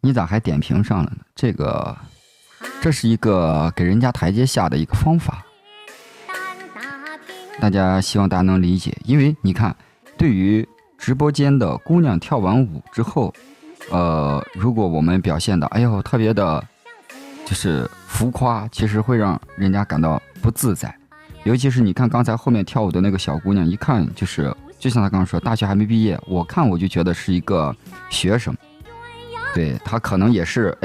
你咋还点评上了呢？这是一个给人家台阶下的一个方法，希望大家能理解。因为你看，对于直播间的姑娘跳完舞之后，如果我们表现的特别的，就是浮夸，其实会让人家感到不自在。尤其是你看刚才后面跳舞的那个小姑娘，一看就像她刚刚说，大学还没毕业，我就觉得是一个学生。对，她可能也是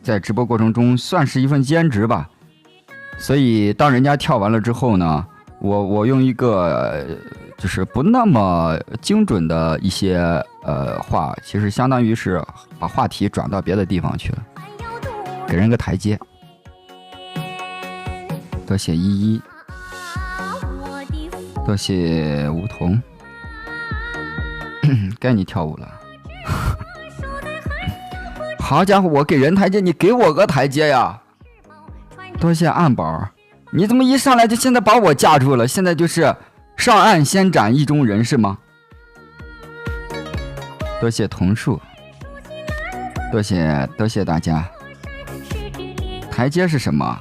在直播过程中算是一份兼职吧。所以当人家跳完了之后呢，我用一个就是不那么精准的一些话，其实相当于是把话题转到别的地方去了，给人个台阶。多谢依依，多谢梧桐，该你跳舞了。好家伙，我给人台阶，你给我个台阶呀！多谢暗宝，你怎么一上来就现在把我架住了？现在就是上岸先斩意中人是吗？多谢桐树，多谢大家。台阶是什么？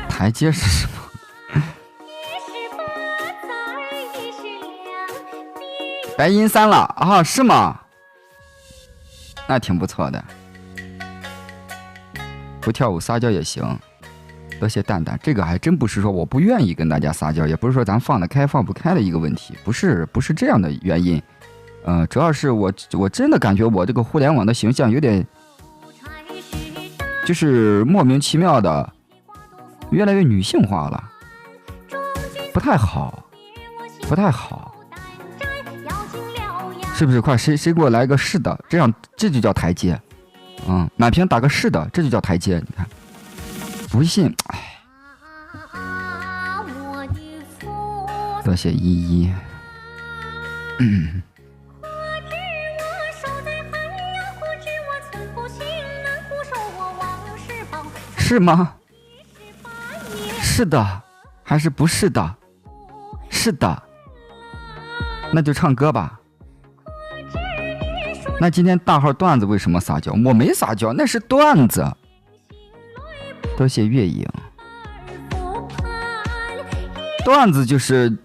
台阶是什么？白银3了啊？是吗？那挺不错的。不跳舞撒娇也行。多谢蛋蛋，这个还真不是说我不愿意跟大家撒娇，也不是说咱放得开放不开的一个问题，不是这样的原因。主要是我真的感觉我这个互联网的形象有点，就是莫名其妙的越来越女性化了，不太好，是不是？快谁给我来个是的，这就叫台阶。满屏打个是的，这就叫台阶。你看，不信，多谢依依。是吗？是的，还是不是的？是的，那就唱歌吧。那今天大号段子为什么撒娇？我没撒娇，那是段子。多谢月影。段子就是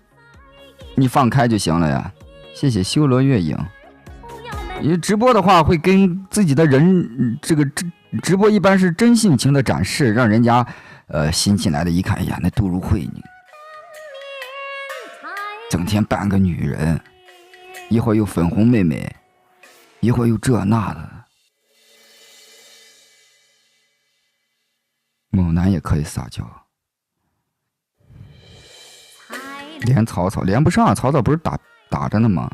你放开就行了呀。谢谢修罗月影。你直播的话会跟自己的人，这个直播一般是真性情的展示，让人家新进来的一看，哎呀，那杜如晦你整天扮个女人，一会儿又粉红妹妹，一会儿又这那的。猛男也可以撒娇，连草草连不上，草草不是打着呢吗？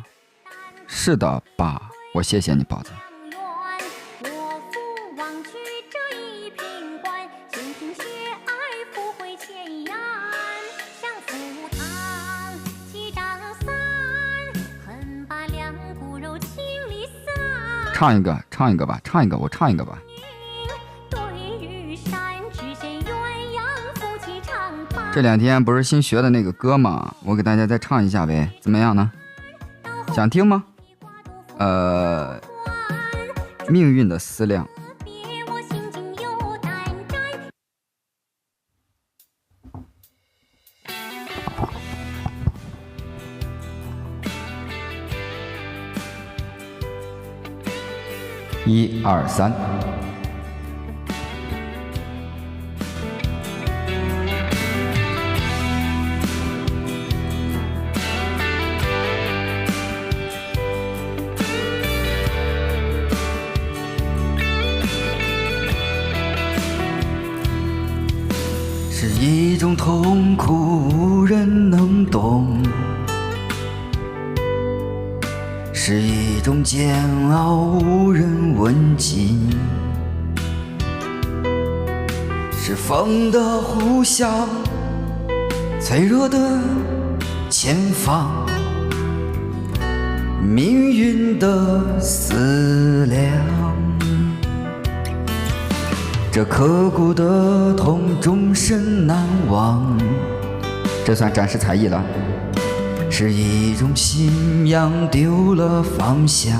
是的，爸，我谢谢你，宝子。唱一个吧，我唱一个吧。这2天不是新学的那个歌吗？我给大家再唱一下呗，怎么样呢？想听吗？命运的思量。1、2、3。是一种痛苦，无人能懂。是一种煎熬，无人问津。是风的呼啸，脆弱的前方，命运的思量。这刻骨的痛，终身难忘。这算展示才艺了。是一种信仰丢了方向，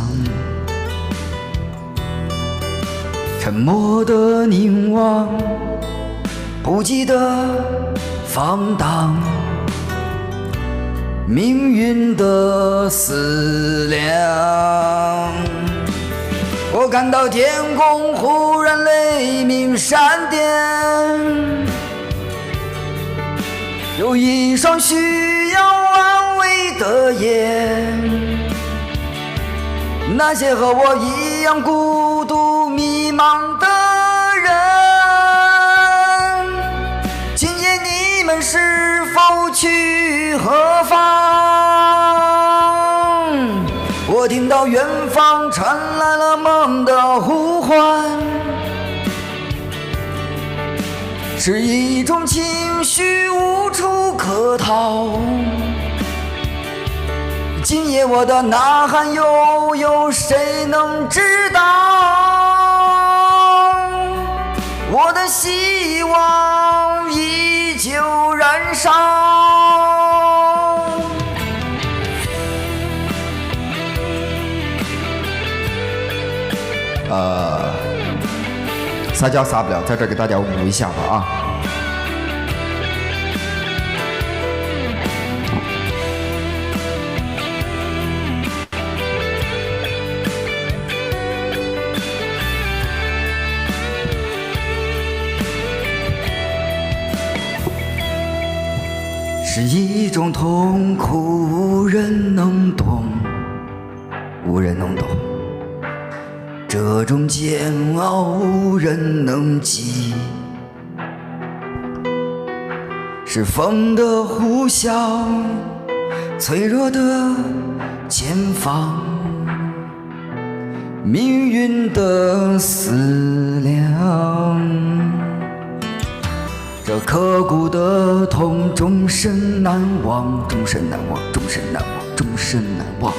沉默的凝望，不羁的放荡，命运的思量。我感到天空忽然雷鸣闪电，有一双需要安慰的眼，那些和我一样孤独迷茫的人，今夜你们是否去何方？我听到远方传来了梦的呼唤，是一种情绪无处可逃。今夜我的呐喊又有谁能知道？我的希望依旧燃烧。撒娇撒不了，在这给大家舞一下吧啊！是一种痛苦，无人能懂，无人能懂。这种煎熬无人能记，是风的呼啸，脆弱的前方，命运的思量。这刻骨的痛，终身难忘，终身难忘，终身难忘，终身难忘。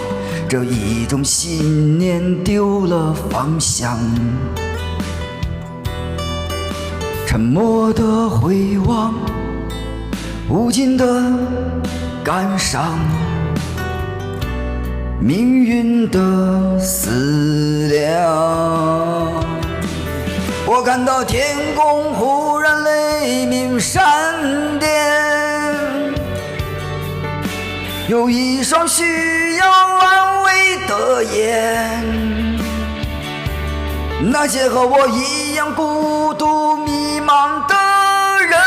这一种信念丢了方向，沉默的回望，无尽的感伤，命运的思量。我感到天空忽然雷鸣闪电，有一双需要安慰的眼，那些和我一样孤独迷茫的人，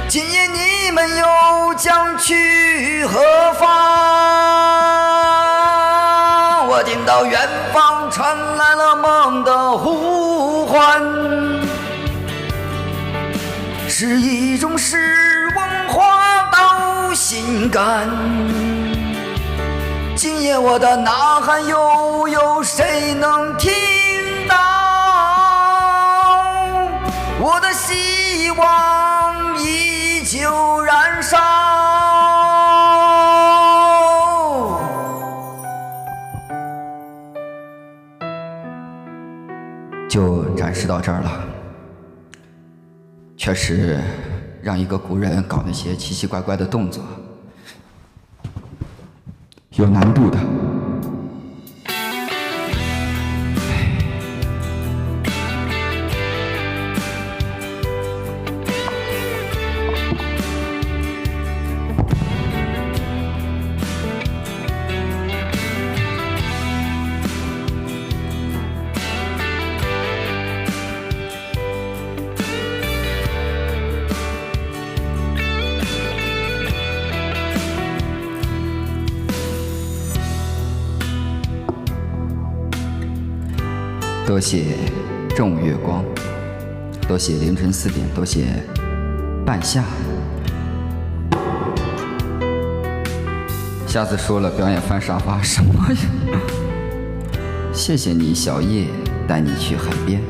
今夜你们又将去何方？我听到远方传来了梦的呼唤，是一种失望化到心肝。今夜我的呐喊又有谁能听到？我的希望依旧燃烧。就展示到这儿了。确实让一个古人搞那些奇奇怪怪的动作有难度的。多谢正午月光，多谢凌晨4点，多谢半夏。下次说了表演翻沙发什么呀？谢谢你小叶，带你去海边。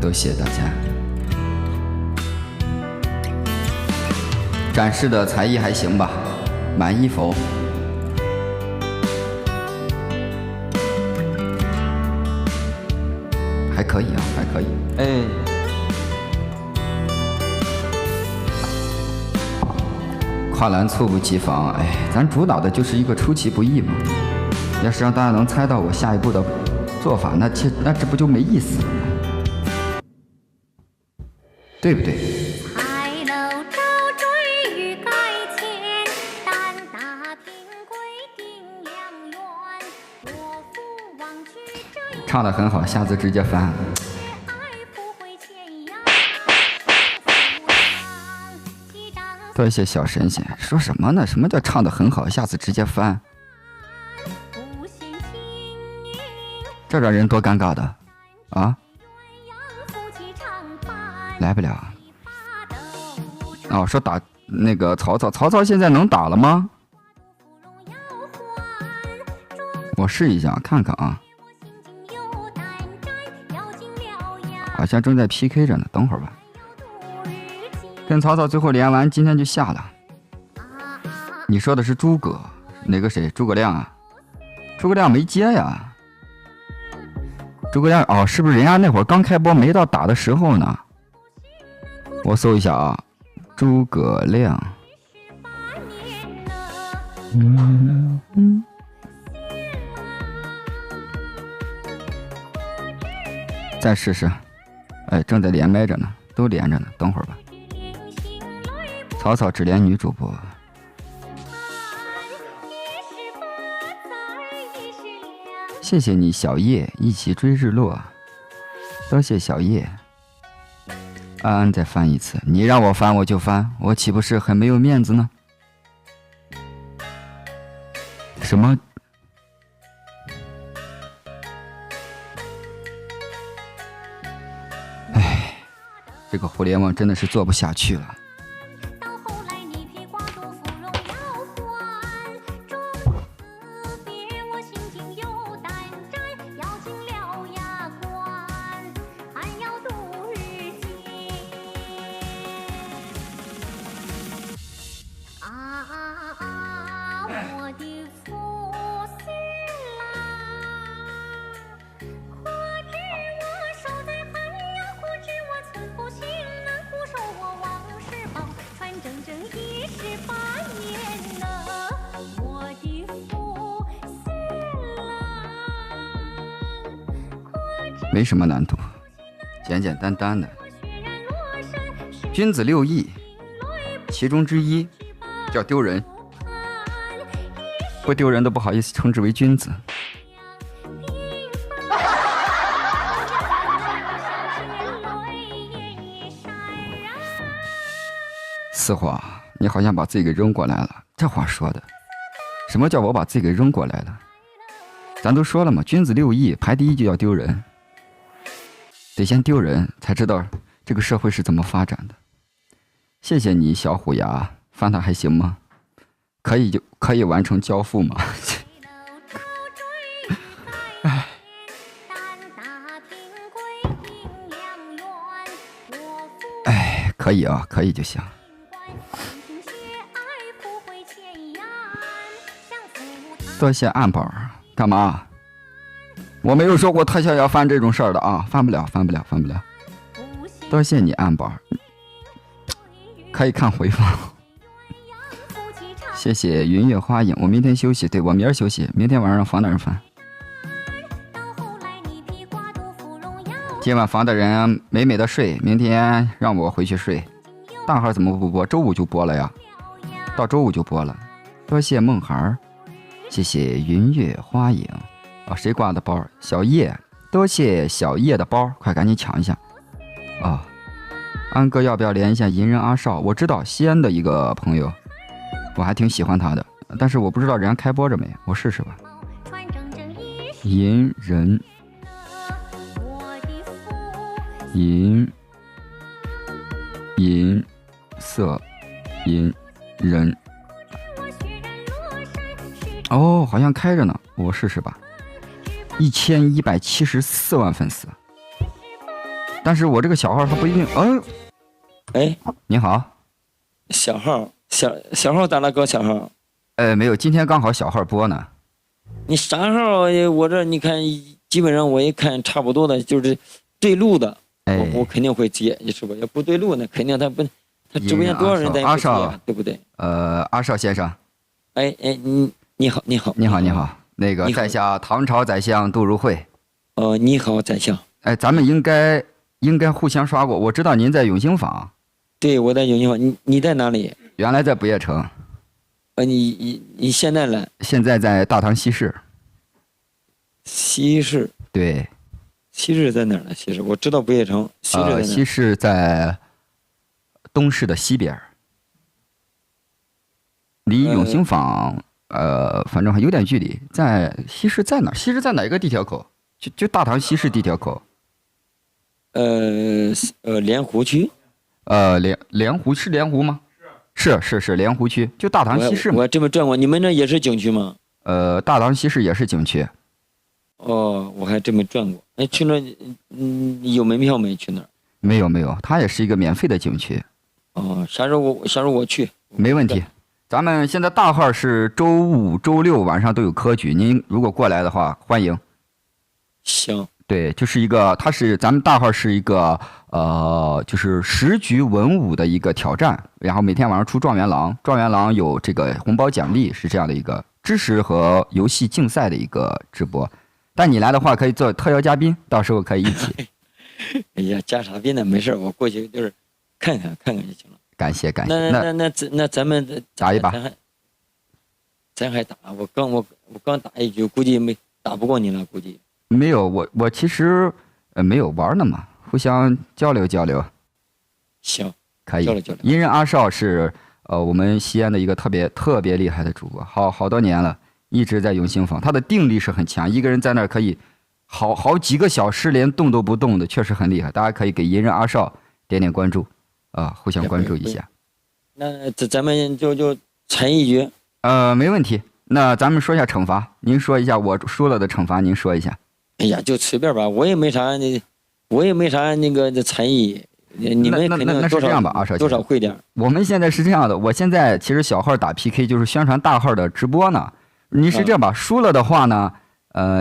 多谢大家。展示的才艺还行吧？满意否？还可以啊，还可以。哎，跨栏猝不及防。哎，咱主打的就是一个出其不意嘛。要是让大家能猜到我下一步的做法，那这不就没意思了，对不对？唱得很好，下次直接翻。多谢小神仙，说什么呢？什么叫唱得很好，下次直接翻？这让人多尴尬的啊！来不了。哦，说打那个曹操现在能打了吗？我试一下看看啊。好像正在 PK 着呢，等会儿吧。跟曹操最后连完，今天就下了。你说的是诸葛，哪个谁？诸葛亮啊？诸葛亮没接呀。诸葛亮哦，是不是人家那会儿刚开播没到打的时候呢？我搜一下啊，诸葛亮。再试试。哎，正在连麦着呢，都连着呢，等会儿吧。曹操只连女主播。谢谢你小叶，一起追日落。多谢小叶。安安再翻一次，你让我翻我就翻，我岂不是很没有面子呢？什么？哎，这个互联网真的是做不下去了。没什么难度，简简单单的。君子六艺，其中之一叫丢人，不丢人都不好意思称之为君子。四话，你好像把自己给扔过来了，这话说的，什么叫我把自己给扔过来了？咱都说了嘛，君子六艺排第一就要丢人。得先丢人才知道这个社会是怎么发展的。谢谢你小虎牙，翻它还行吗？可以完成交付吗？哎，可以啊，可以就行。多谢暗宝，干嘛？我没有说过特效要翻这种事儿的啊，翻不了。多谢你暗宝，可以看回放。谢谢云月花影，我明天休息，对，我明儿休息，明天晚上让房大人翻。今晚房大人美美的睡，明天让我回去睡。大号怎么不播？周五就播了呀，到周五就播了。多谢梦孩，谢谢云月花影。哦，谁挂的包？小叶，多谢小叶的包，快赶紧抢一下。哦，安哥要不要连一下银人阿少？我知道西安的一个朋友，我还挺喜欢他的，但是我不知道人家开播着没，我试试吧。银人，银色银人。哦，好像开着呢，我试试吧。1174万粉丝，但是我这个小号它不一定。哎，你好，小号咋了，哥？小号？没有，今天刚好小号播呢。你啥号？我这你看，基本上我一看差不多的，就是对路的，我肯定会接，是吧？要不对路呢，肯定他直播间多少人在接，对不对？阿少先生，你好，你好，那个在下唐朝宰相杜如晦。你好，宰相。哎，咱们应该互相刷过。我知道您在永兴坊。对，我在永兴坊。你在哪里？原来在不夜城。你现在来？现在在大唐西市。西市？对。西市在哪儿呢？西市我知道不夜城。西市在哪？西市在东市的西边，离永兴坊反正还有点距离。在西市在哪？西市在哪一个地铁口？就大唐西市地铁口。莲湖区。莲湖是莲湖吗？是莲湖区，就大唐西市嘛。我这么转过，你们那也是景区吗？大唐西市也是景区。我还这么转过。哎，去那有门票没？去那儿？没有，它也是一个免费的景区。啥时候我去？没问题。咱们现在大号是周5、周6晚上都有科举，您如果过来的话，欢迎。行。对，就是咱们大号是一个就是10局文武的一个挑战，然后每天晚上出状元郎，状元郎有这个红包奖励，是这样的一个知识和游戏竞赛的一个直播。但你来的话可以做特邀嘉宾，到时候可以一起。哎呀，加啥宾呢？没事，我过去就是看看就行了。感谢。那咱们打一把。咱还打？我刚打一局，估计打不过你了，估计。没有，我其实没有玩呢嘛，互相交流。行，可以。交流。银人阿少是我们西安的一个特别厉害的主播，好多年了，一直在永兴坊，他的定力是很强，一个人在那儿可以好几个小时连动都不动的，确实很厉害。大家可以给银人阿少点关注互相关注一下。那咱们就裁一局。没问题。那咱们说一下惩罚，您说一下我输了的惩罚，您说一下。哎呀，就随便吧，我也没啥那个才艺，你们肯定那是这样吧，阿少，多少会点。我们现在是这样的，我现在其实小号打 PK 就是宣传大号的直播呢。你是这样吧，输了的话呢，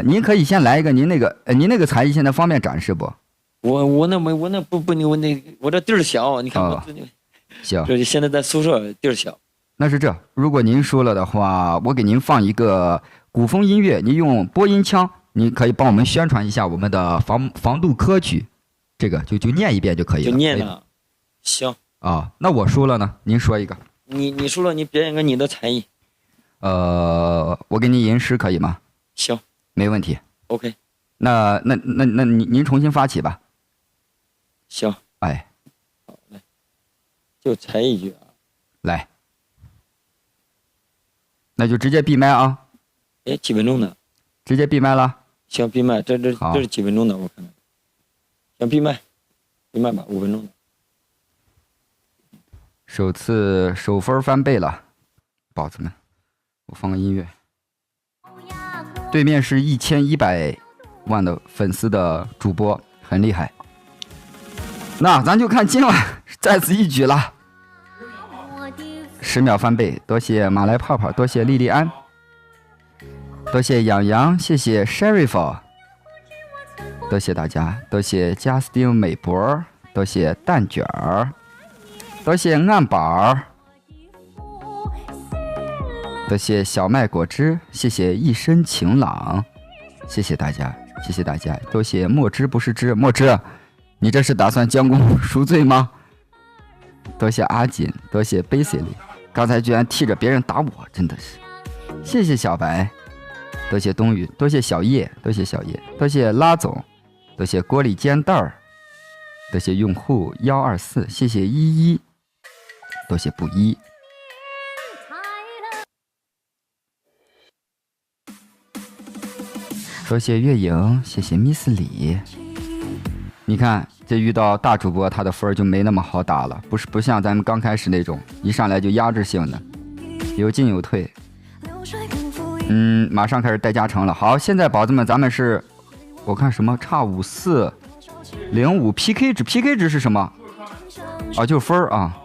您可以先来一个您那个才艺，现在方便展示不？我那不我这地儿小，你看我行，这现在在宿舍地儿小。那是这，如果您输了的话，我给您放一个古风音乐，您用播音腔。你可以帮我们宣传一下我们的防杜科举，这个就念一遍就可以了。就念了，行那我输了呢？您说一个。你输了，你表演个你的才艺。我给您吟诗可以吗？行，没问题。OK。那您重新发起吧。行。哎，好嘞，就才一句啊。来，那就直接闭麦啊。哎，几分钟呢？直接闭麦了。行，闭麦。这是几分钟的？我看看。行，闭麦吧，5分钟的。首分翻倍了，宝子们，我放个音乐。对面是1100万的粉丝的主播，很厉害。那咱就看今晚再次一举了。10秒翻倍，多谢马来泡泡，多谢莉莉安。多谢养羊，谢谢 Sheriff， 多谢大家，多谢加斯汀美博，多谢蛋卷儿，多谢岸宝，多谢小麦果汁，谢谢一身晴朗，谢谢大家，多谢墨汁不是汁，墨汁，你这是打算将功赎罪吗？多谢阿锦，多谢 Basily， 刚才居然替着别人打我，真的是，谢谢小白。多谢冬雨，多谢小叶，多谢拉总，多谢锅里煎蛋儿，多谢用户124，谢谢依依，多谢不一，多谢月影，谢谢 Miss 李。你看这遇到大主播，他的分就没那么好打了，不像咱们刚开始那种一上来就压制性的，有进有退。马上开始带加成了。好，现在宝子们，咱们是，我看什么差5405 PK 值是什么？就是分啊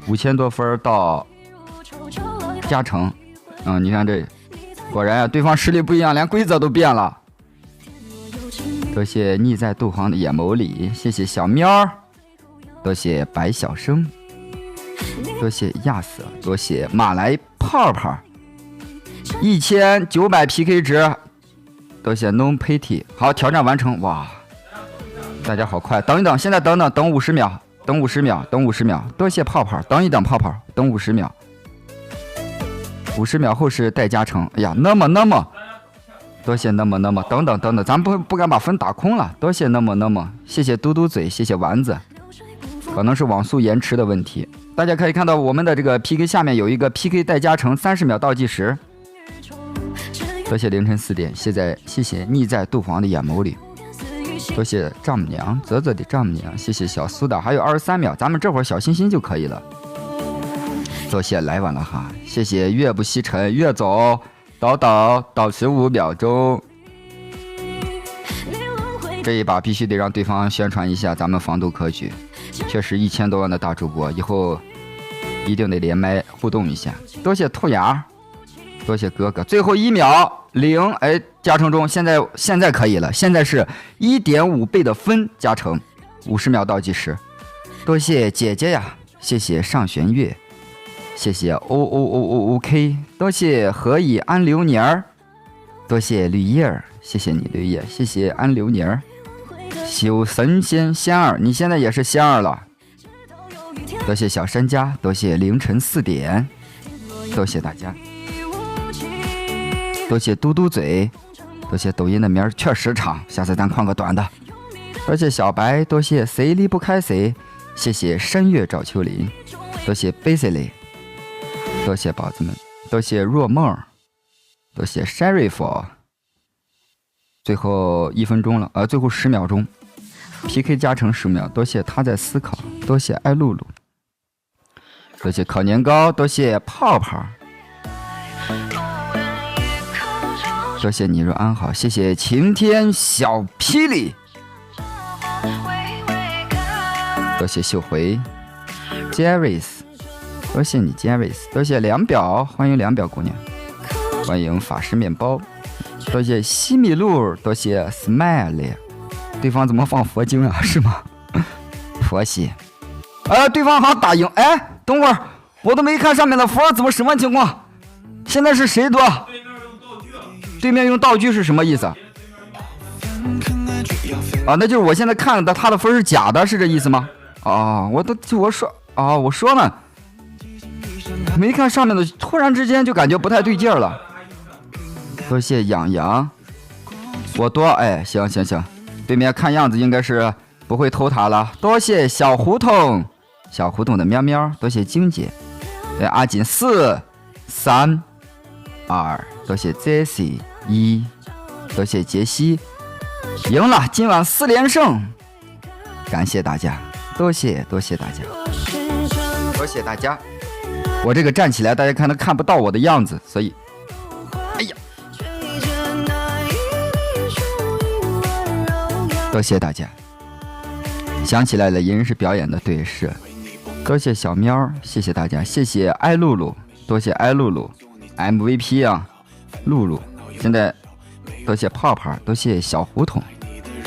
，5000多分到加成。你看这，果然对方实力不一样，连规则都变了。多谢腻在杜黄的眼眸里，谢谢小喵，多谢白小生，多谢亚瑟，多谢马来泡泡。1900 PK 值，多谢 No Pity。好，挑战完成，哇，大家好快，等一等，现在等50秒，等50秒，多谢泡泡，等一等泡泡，等50秒，50秒后是待加成。哎呀，那么，多谢那么，等等，咱不敢把分打空了，多谢那么，谢谢嘟嘟嘴，谢谢丸子，可能是网速延迟的问题。大家可以看到我们的这个 PK 下面有一个 PK 待加成30秒倒计时。多谢凌晨4点，谢谢溺在杜黄的眼眸里。多谢丈母娘泽的丈母娘，谢谢小苏的，还有23秒，咱们这会儿小心心就可以了。多谢来晚了哈，谢谢月不西沉，月走倒15秒钟。这一把必须得让对方宣传一下咱们防毒科举，确实1000多万的大主播，以后一定得连麦互动一下。多谢兔牙，多谢哥哥，最后1秒0，哎，加成中，现在可以了，现在是1.5倍的分加成，50秒倒计时。多谢姐姐呀，谢谢上弦月，谢谢 OOOOK， 多谢何以安流年儿，多谢绿叶儿，谢谢你绿叶，谢谢安流年儿，修神仙儿，你现在也是仙儿了。多谢小山家，多谢凌晨4点，多谢大家。多谢嘟嘟嘴，多谢抖音的名儿确实长，下次咱换个短的。多谢小白，多谢谁离不开谁，谢谢山月找秋林，多谢 Basily， 多谢宝子们，多谢若梦，多谢 Sheriff。最后1分钟了，最后10秒钟 ，PK 加成10秒。多谢他在思考，多谢爱露露，多谢烤年糕，多谢泡泡。多谢你若安好，谢谢晴天小霹雳，多谢秀回 Jerrys， 多谢你 Jerrys， 多谢梁表，欢迎梁表姑娘，欢迎法师面包，多谢西米露，多谢 Smile， 对方怎么放佛经啊？是吗？佛系，对方好像打赢，哎，等会儿我都没看上面的佛，怎么什么情况？现在是谁多？对面用道具是什么意思？那就是我现在看的他的分是假的，是这意思吗？我说呢，没看上面的，突然之间就感觉不太对劲儿了。多谢养羊，我多，哎，行，对面看样子应该是不会偷塔了。多谢小胡同的喵喵，多谢晶姐，对阿锦4、3、2，多谢 Jessie。1，多谢杰西，赢了，今晚4连胜，感谢大家，多谢大家，多谢大家。我这个站起来，大家看都看不到我的样子，所以，哎呀，多谢大家。想起来了，人是表演的，对，是。多谢小喵，谢谢大家，谢谢爱露露，多谢爱露露 ，MVP 啊，露露。现在多谢泡泡，多谢小胡同，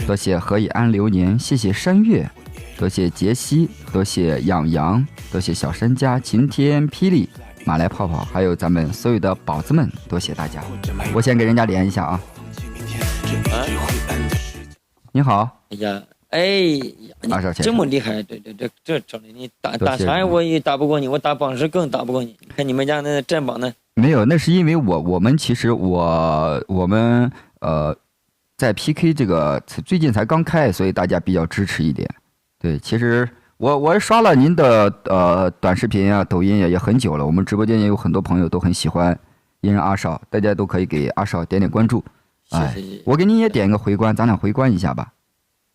多谢何以安流年，谢谢山月，多谢杰西，多谢养羊，多谢小山家晴天霹雳马来泡泡，还有咱们所有的宝子们，多谢大家。我先给人家连一下啊。你好。哎呀，这么厉害，这整的你打啥我也打不过你，我打榜10更打不过你。看你们家那占榜呢？没有，那是因为我们其实我们在 PK 这个最近才刚开，所以大家比较支持一点。对，其实我刷了您的短视频啊、抖音也很久了，我们直播间也有很多朋友都很喜欢银人阿少，大家都可以给阿少点点关注。哎，我给您也点一个回关，咱俩回关一下吧。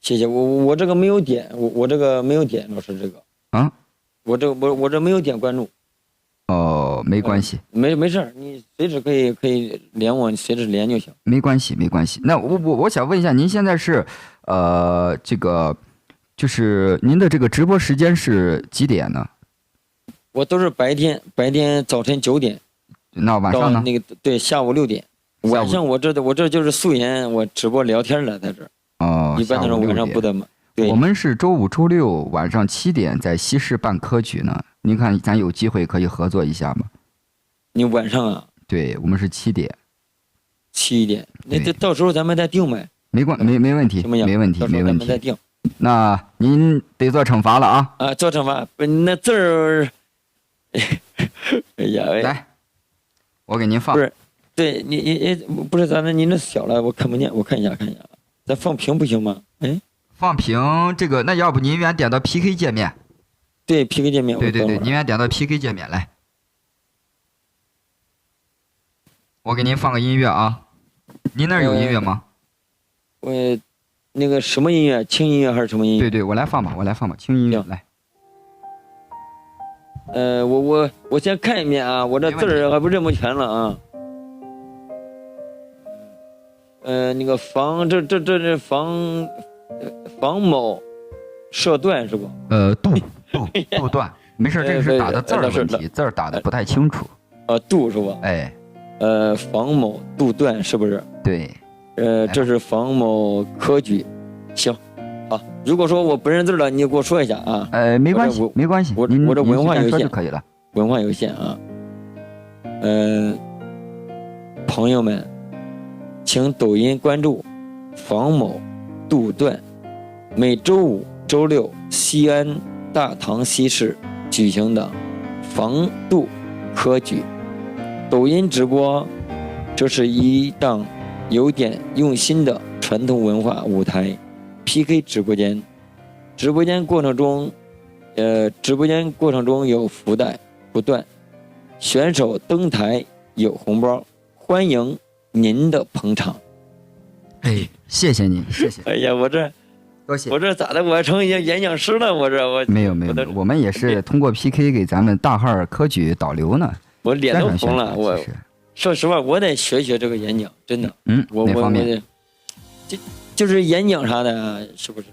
谢谢，我这个没有点，我这个没有点，老师这个啊，我这没有点关注。哦，没关系，没事，你随时可以连我，你随时连就行。没关系。那我想问一下，您现在是这个就是您的这个直播时间是几点呢？我都是白天早晨9点，那晚上呢？那个对，下午6点。晚上我这就是素颜，我直播聊天了，在这儿。哦，一般的人晚上不得嘛。对，我们是周5、周6晚上7点在西市办科举呢。您看，咱有机会可以合作一下吗？你晚上啊？对，我们是7点。7点，那这到时候咱们再定呗。没问题，没问题。再定。那您得做惩罚了啊！啊，做惩罚，那字儿，哎呀，来，我给您放。不是，对你不是咱那您那小了，我看不见，我看一下，咱放平不行吗？哎，放平这个，那要不您原点到 PK 界面？对 PK 界面。对，您原点到 PK 界面来。我给您放个音乐啊，您那儿有音乐吗？我那个什么音乐，轻音乐还是什么音乐？对，我来放吧，轻音乐来。我先看一遍啊，我这字儿还不认不全了啊。那个防这防某射断是不？杜断，没事，这个是打的字儿的问题，字儿打的不太清楚。杜是吧？哎，防某杜断是不是？对。这是防某科举，行，好。如果说我不认字了，你给我说一下啊。没关系，我这文化有限就可以了。文化有限啊。朋友们，请抖音关注防某杜断，每周5、周6西安大唐西市举行的防杜科举抖音直播，这是一档有点用心的传统文化舞台 PK 直播间。直播间过程中有福袋不断，选手登台有红包，欢迎您的捧场。哎，谢谢您，谢谢。哎呀，我这咋的？我成演讲师了？我没有，我们也是通过 PK 给咱们大号科举导流呢。我脸都红了，我说实话，我得学这个演讲，真的。哪方面？就是演讲啥的，是不是？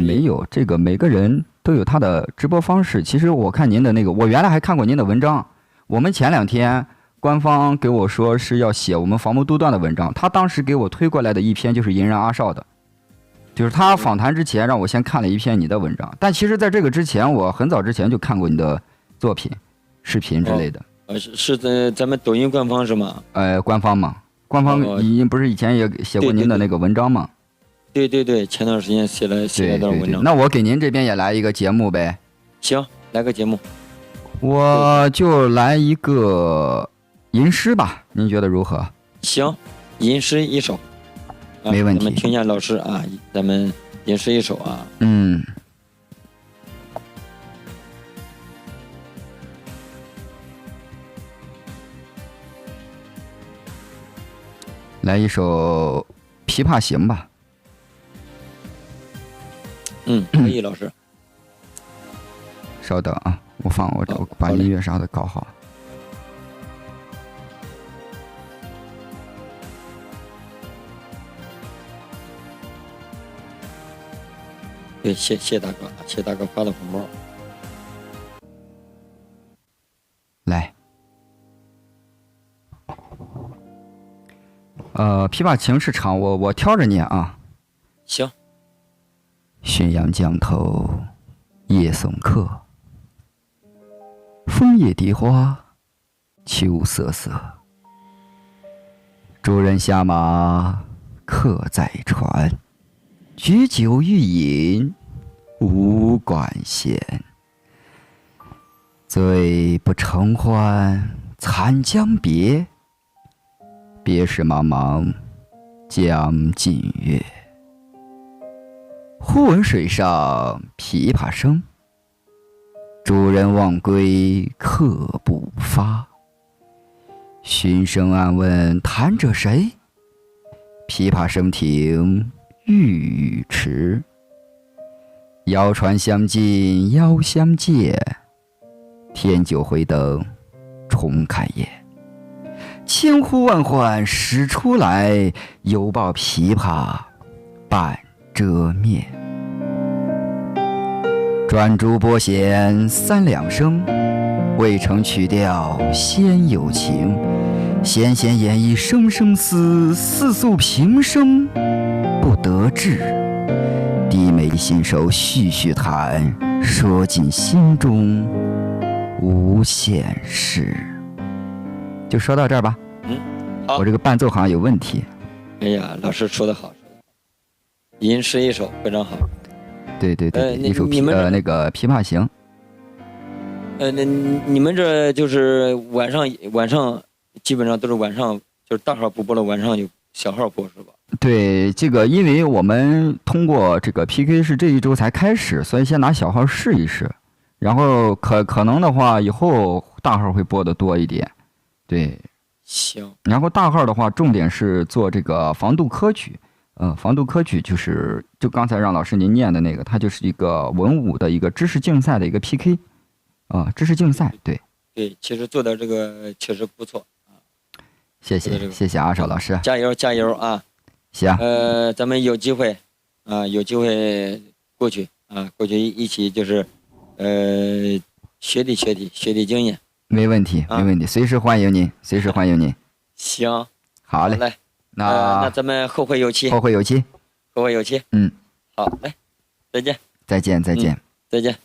没有，这个每个人都有他的直播方式。其实我看您的那个，我原来还看过您的文章。我们前2天官方给我说是要写我们防谋杜断的文章，他当时给我推过来的一篇就是银人阿少的，就是他访谈之前让我先看了一篇你的文章。但其实在这个之前，我很早之前就看过你的作品、视频之类的。是在咱们抖音官方是吗？官方嘛，官方不是以前也写过您的那个文章吗？对，前段时间写了段文章。那我给您这边也来一个节目呗。行，来个节目。我就来一个吟诗吧，您觉得如何？行，吟诗一首。没问题。咱们听一下老师啊，咱们吟诗一首啊。来一首《琵琶行》吧。可以，老师。稍等啊，我把音乐啥的搞好。对，谢大哥，谢大哥发的红包。来。琵琶行是唱，我挑着念啊。行。浔阳江头夜送客，枫叶荻花秋瑟瑟。主人下马客在船，举酒欲饮无管弦。醉不成欢惨将别，别时茫茫江浸月。忽闻水上琵琶声，主人忘归客不发。寻声暗问弹者谁？琵琶声停欲语迟。遥传相近遥相见，添酒回灯重开宴。千呼万唤始出来，犹抱琵琶半遮面。转朱拨弦3两声，未成曲调先有情。弦弦掩抑声声思，似诉平生不得志。低眉信手续续弹，说尽心中无限事。就说到这儿吧。好，我这个伴奏好像有问题。哎呀，老师说的好，吟诗一首，非常好。对，一首你们那个《琵琶行》。那你们这就是晚上基本上都是晚上，就是大号不播了，晚上有小号播是吧？对，这个因为我们通过这个 PK 是这一周才开始，所以先拿小号试一试，然后可能的话以后大号会播的多一点。对，行。然后大号的话，重点是做这个防杜科举。防杜科举就刚才让老师您念的那个，它就是一个文武的一个知识竞赛的一个 PK。知识竞赛，对，其实做的这个确实不错啊。谢谢阿少老师，加油啊！行，咱们有机会过去一起就是学习经验。没问题，随时欢迎您。行，好嘞，那咱们后会有期。嗯，好嘞，再见。再见。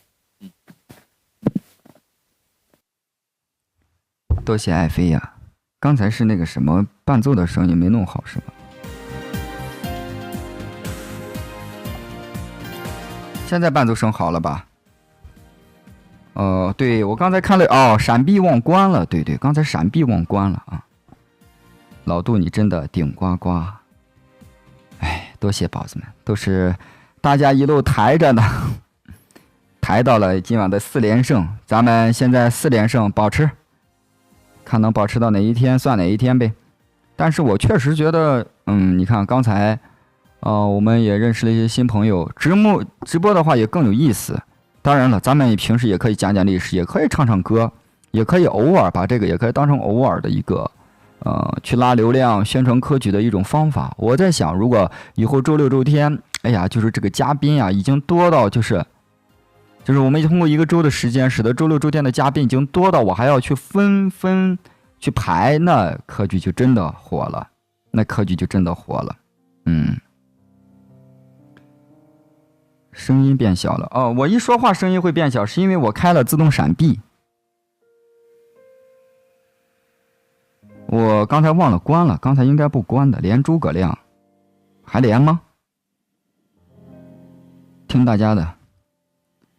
多谢爱妃呀，刚才是那个什么伴奏的声音没弄好是吧？现在伴奏声好了吧？对，我刚才看了，闪避忘关了，对，刚才闪避忘关了啊。老杜你真的顶呱呱，哎，多谢宝子们，都是大家一路抬着呢，抬到了今晚的4连胜，咱们现在4连胜保持。看能保持到哪一天算哪一天呗，但是我确实觉得，你看刚才，我们也认识了一些新朋友，直播的话也更有意思。当然了，咱们平时也可以讲讲历史，也可以唱唱歌，也可以偶尔把这个也可以当成偶尔的一个，去拉流量、宣传科举的一种方法。我在想，如果以后周六周天，哎呀，就是这个嘉宾啊，已经多到就是我们通过一个周的时间，使得周六周天的嘉宾已经多到我还要去分去排，那科举就真的火了。声音变小了我一说话声音会变小，是因为我开了自动闪避。我刚才忘了关了，刚才应该不关的。连诸葛亮还连吗？听大家的。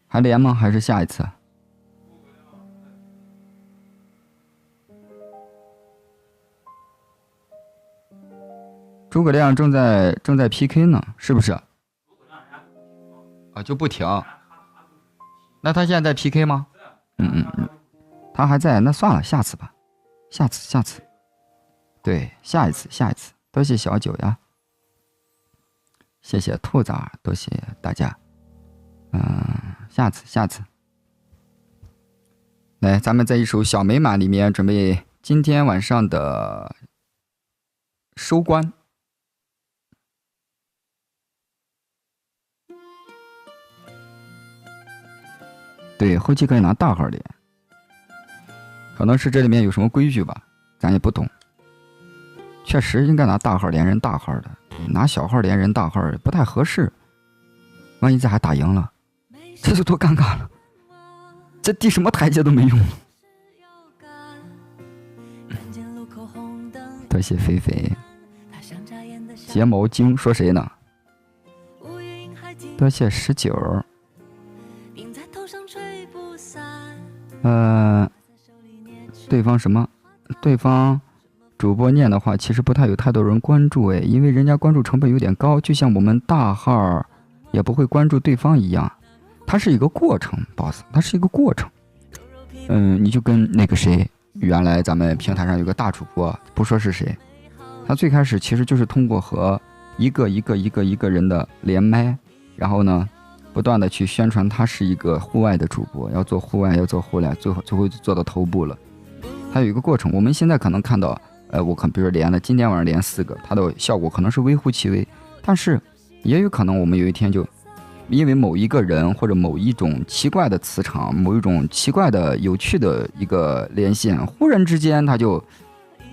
还连吗？还是下一次？诸葛亮正在 PK 呢，是不是？就不停。那他现在在 PK 吗？他还在，那算了，下次吧，下次。对，下一次。多谢小九呀，谢谢兔子儿，多谢大家。下次，来，咱们在一首小美满里面准备今天晚上的收官。对，后期可以拿大号连，可能是这里面有什么规矩吧，咱也不懂。确实应该拿大号连人大号的，拿小号连人大号不太合适，万一这还打赢了。这就多尴尬了，这第什么台阶都没用。多谢菲菲，睫毛精说谁呢？多谢19。对方什么？对方主播念的话，其实不太有太多人关注因为人家关注成本有点高，就像我们大号也不会关注对方一样。它是一个过程 ，boss， 它是一个过程。你就跟那个谁，原来咱们平台上有个大主播，不说是谁，他最开始其实就是通过和一个人的连麦，然后呢，不断的去宣传他是一个户外的主播，要做户外，最后做到头部了。它有一个过程，我们现在可能看到，比如连了，今天晚上连4个，它的效果可能是微乎其微，但是也有可能我们有一天就。因为某一个人或者某一种奇怪的磁场，某一种奇怪的有趣的一个连线，忽然之间它就，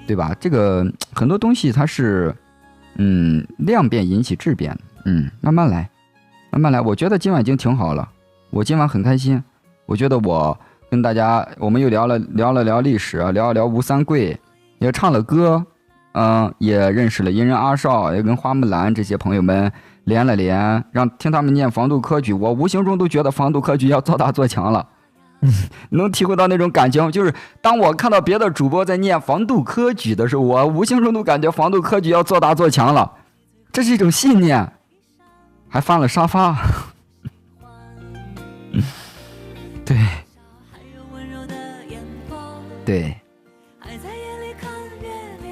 对吧？这个很多东西它是，量变引起质变，慢慢来。我觉得今晚已经挺好了，我今晚很开心。我觉得我跟大家，我们又聊了历史，聊吴三桂，也唱了歌，也认识了银人阿少，也跟花木兰这些朋友们连了连，听他们念防毒科举，我无形中都觉得防毒科举要做大做强了。能体会到那种感情，就是当我看到别的主播在念防毒科举的时候，我无形中都感觉防毒科举要做大做强了，这是一种信念。还翻了沙发。对对，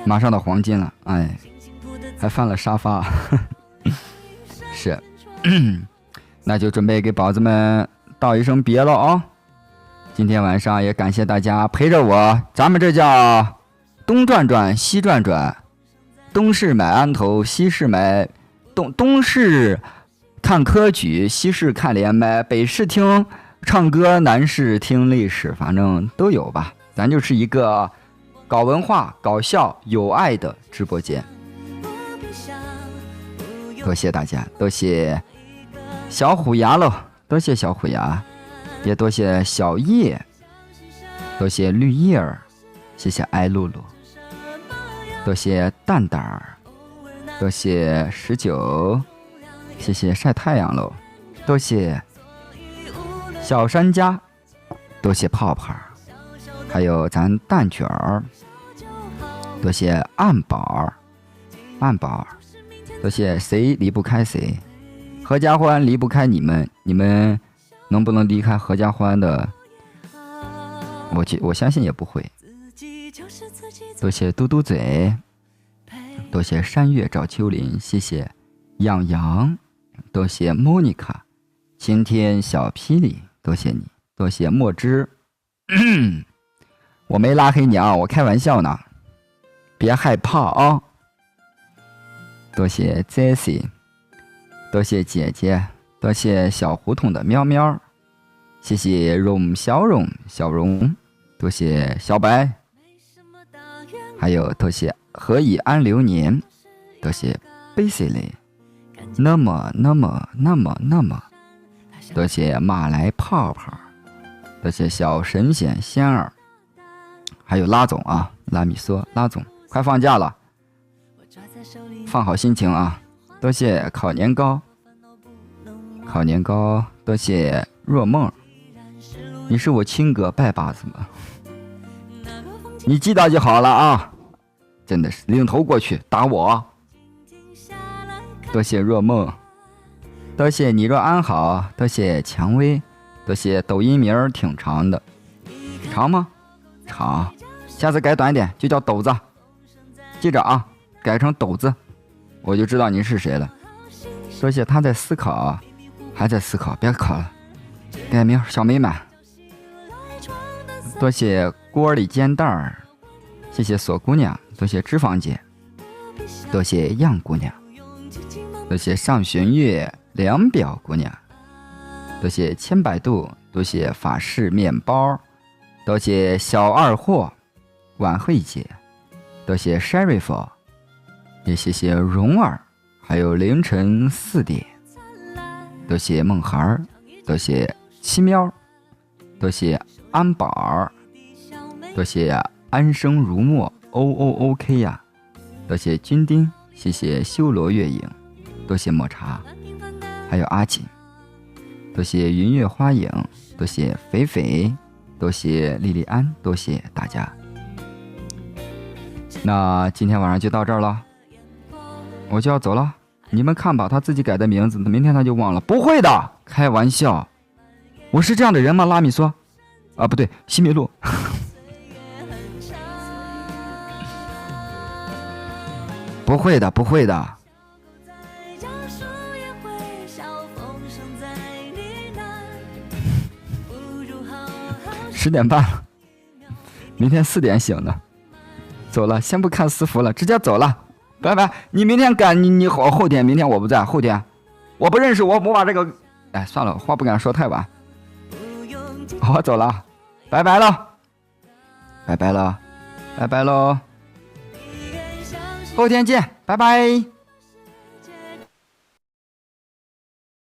马上到黄金了，哎，还翻了沙发。是，那就准备给宝子们道一声别了啊！今天晚上也感谢大家陪着我，咱们这叫东转转西转转，东市买安头，西市买东市看科举，西市看连麦，北市听唱歌，南市听历史，反正都有吧。咱就是一个搞文化、搞笑、有爱的直播间。多谢大家，多谢小虎牙喽，多谢小虎牙，也多谢小叶，多谢绿叶儿，谢谢爱露露，多谢蛋蛋儿，多谢19，谢谢晒太阳喽，多谢小山家，多谢泡泡，还有咱蛋卷儿，多谢暗宝，多谢谁离不开谁，合家欢离不开你们，你们能不能离开合家欢的？我相信也不会。多谢嘟嘟嘴，多谢山月照秋林，谢谢养羊，多谢莫妮卡，晴天小霹雳，多谢你，多谢墨汁。我没拉黑你啊，我开玩笑呢，别害怕啊。多谢 Jessie， 多谢姐姐，多谢小胡同的喵喵，谢谢荣小荣，多谢小白，还有多谢何以安流年，多谢 Basically， 那么，多谢马来泡泡，多谢小神仙仙儿，还有拉总啊，拉米梭，拉总快放假了，放好心情啊！多谢烤年糕，多谢若梦，你是我亲哥拜把子吗？你记得就好了啊！真的是领头过去打我。多谢若梦，多谢你若安好，多谢蔷薇，多谢抖音名儿挺长的，长吗？长，下次改短点，就叫斗子，记着啊，改成斗子，我就知道您是谁了。多谢他在思考，还在思考，别考了，改名小美满。多谢锅里煎蛋儿，谢谢锁姑娘，多谢脂肪姐，多谢样姑娘，多谢上弦月两表姑娘，多谢千百度，多谢法式面包，多谢小二货晚会姐，多谢 Sheriff， 也谢谢蓉儿，还有凌晨4点，多谢梦孩，多谢七喵，多谢安宝，多谢安生如墨 OOOK 呀，多谢军丁，谢谢修罗月影，多谢抹茶，还有阿锦，多谢云月花影，多谢肥肥，多谢莉莉安，多谢大家。那今天晚上就到这儿了，我就要走了。你们看吧，他自己改的名字，明天他就忘了。不会的，开玩笑。我是这样的人吗？拉米索啊，不对，西米露。不会的，不会的。10点半了，明天4点醒的。走了，先不看私服了，直接走了，拜拜。你明天赶你后天，明天我不在，后天我不认识我把这个，哎，算了，话不敢说太晚。我走了，拜拜了，拜拜了，拜拜喽，后天见，拜拜。